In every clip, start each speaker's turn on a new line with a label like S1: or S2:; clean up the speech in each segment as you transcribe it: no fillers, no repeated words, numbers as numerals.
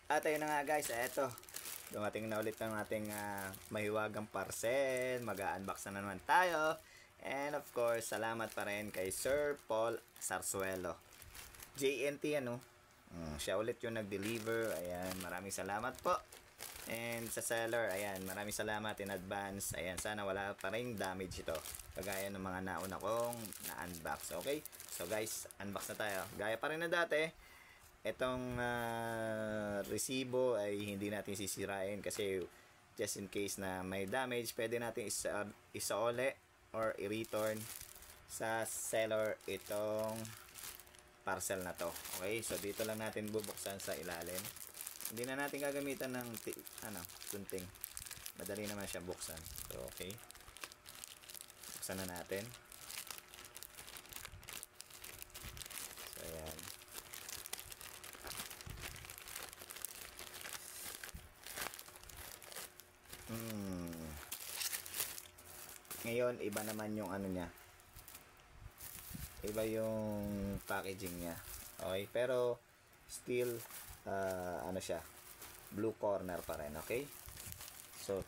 S1: At ayun na nga guys, eto. Dumating na ulit ang ating mahiwagang parcel. Mag-unbox na naman tayo. And of course, salamat pa rin kay Sir Paul Sarsuelo. JNT ano. Siya ulit yung nag-deliver. Ayan, maraming salamat po. And sa seller, ayan, maraming salamat in advance. Ayan, sana wala pa rin damage ito. Kagaya ng mga nauna kong na-unbox. Okay? So guys, unbox na tayo. Gaya pa rin na dati. Itong resibo ay hindi natin sisirain kasi just in case na may damage, pwede natin isaole or i-return sa seller itong parcel na to. Okay? So dito lang natin bubuksan sa ilalim. Hindi na natin gagamitan ng gunting. Madali naman siya buksan. So okay. Buksan na natin. So ayan. Ngayon iba naman yung ano niya. Iba yung packaging niya. Okay? Pero still ano siya, blue corner pa rin. Okay? So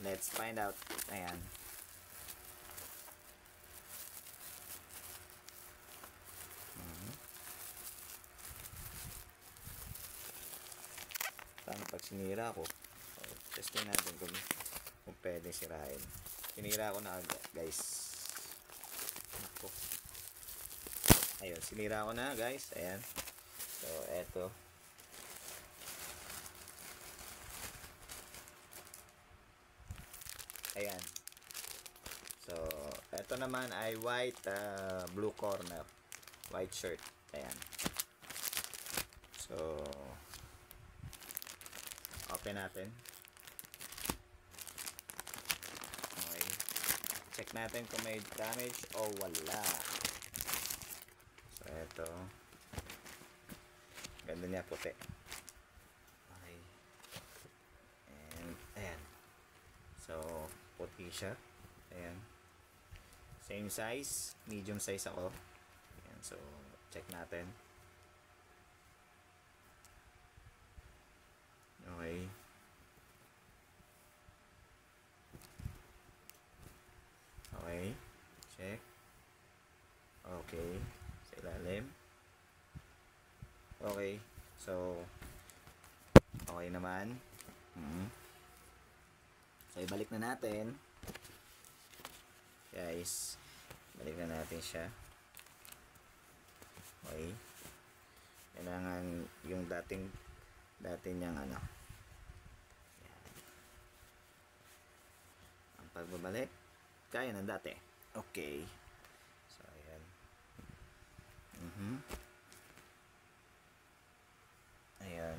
S1: let's find out. Ayan. Paano pag sinira ko? So, testin natin kung pwede sirain. Sinira ko na guys. Ako. Ayun, sinira ko na guys. Ayan. So eto. Ayan. So eto naman ay white blue corner. White shirt. Ayan. So open natin. Okay. Check natin kung may damage o wala. So eto. Ganda niya, puti. Okay. And ayan. So puti siya. Ayan. Same size. Medium size ako. Ayan. So check natin. Okay. Okay. Check. Okay. Sa ilalim. Okay. So okay naman. So ibalik na natin. Guys, balik na natin siya. Okay. Kailangan yung dating niyang ano. Ang pagbabalik kaya ng dati. Okay. So ayan. Ayan.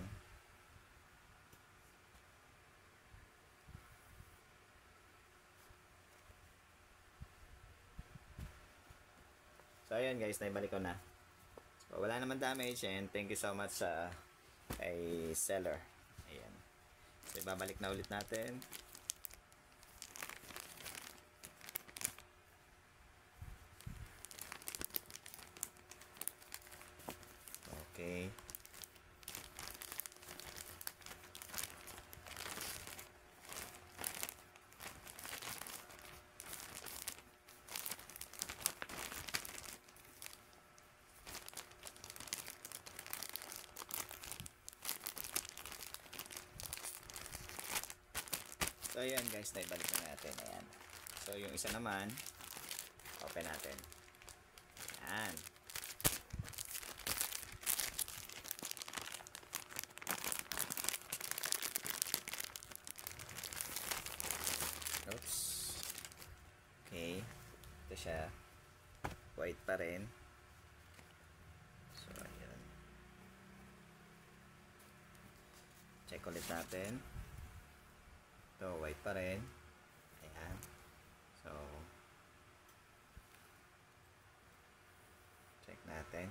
S1: So ayan guys, naibalik ko na. So wala naman damage and thank you so much sa kay seller. Ayan. So ibabalik na ulit natin. Okay. So ayan guys, naibalik na natin. Ayan. So yung isa naman, open natin. Ayan. Oops. Okay. Ito siya. White pa rin. So ayan. Check ulit natin. Ito, white pa rin. Ayan. So, check natin.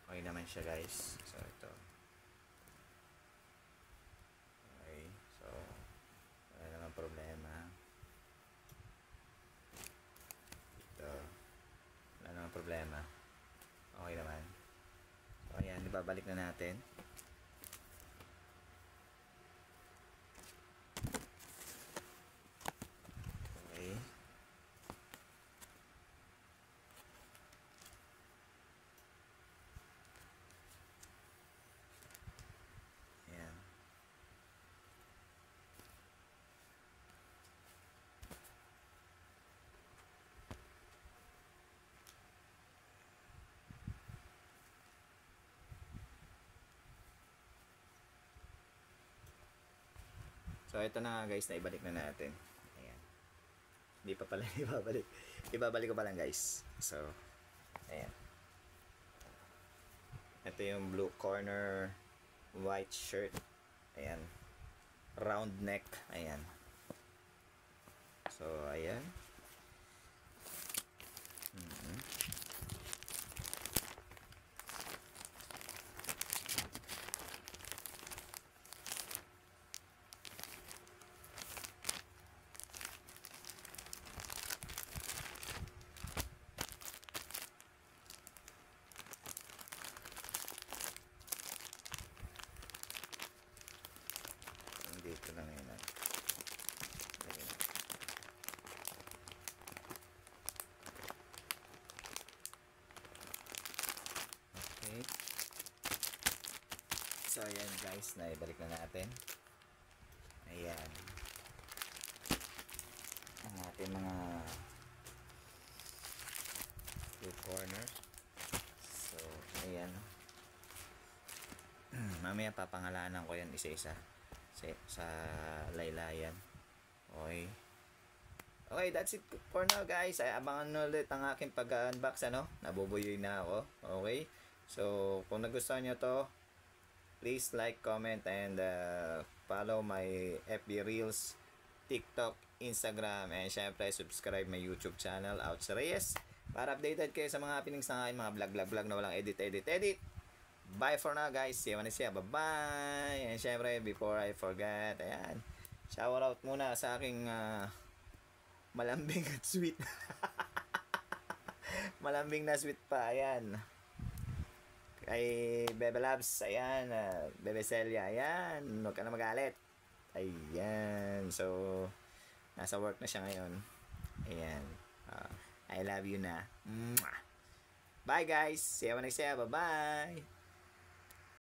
S1: Okay naman siya guys. So, ito. Okay. So, wala naman problema. ibabalik na natin. Okay. Ayan. So, ito na nga guys, na ibalik na natin. Ayan. Hindi pa pala ibabalik. Ibabalik ko pa lang guys. So, ayan. Ito yung blue corner, white shirt. Ayan. Round neck. Ayan. So, ayan. Dito lang yun. Okay. So, ayan guys, naibalik na natin. Ayan. Ang ating mga two corners. So, ayan. Mamaya papangalanan ko yan isa-isa sa laylayan. Okay. Okay, that's it for now guys. Ay, abangan ulit ang aking pag-unbox, ano? Nabubuyoy na ako. Okay. So, kung nagustuhan nyo to, please like, comment, and follow my FB Reels, TikTok, Instagram, and syempre subscribe my YouTube channel, Outs Reyes, para updated kayo sa mga happenings na mga vlog na walang edit. Bye for now guys. See you next time. Bye-bye. And syempre, before I forget, ayan, shout out muna sa aking malambing at sweet. Malambing na sweet pa. Ayan. Kay Bebe Labs. Ayan. Bebe Celia. Ayan. Huwag ka na magalit. Ayan. So, nasa work na siya ngayon. Ayan. I love you na. Mwah. Bye guys. See you next time. Bye-bye.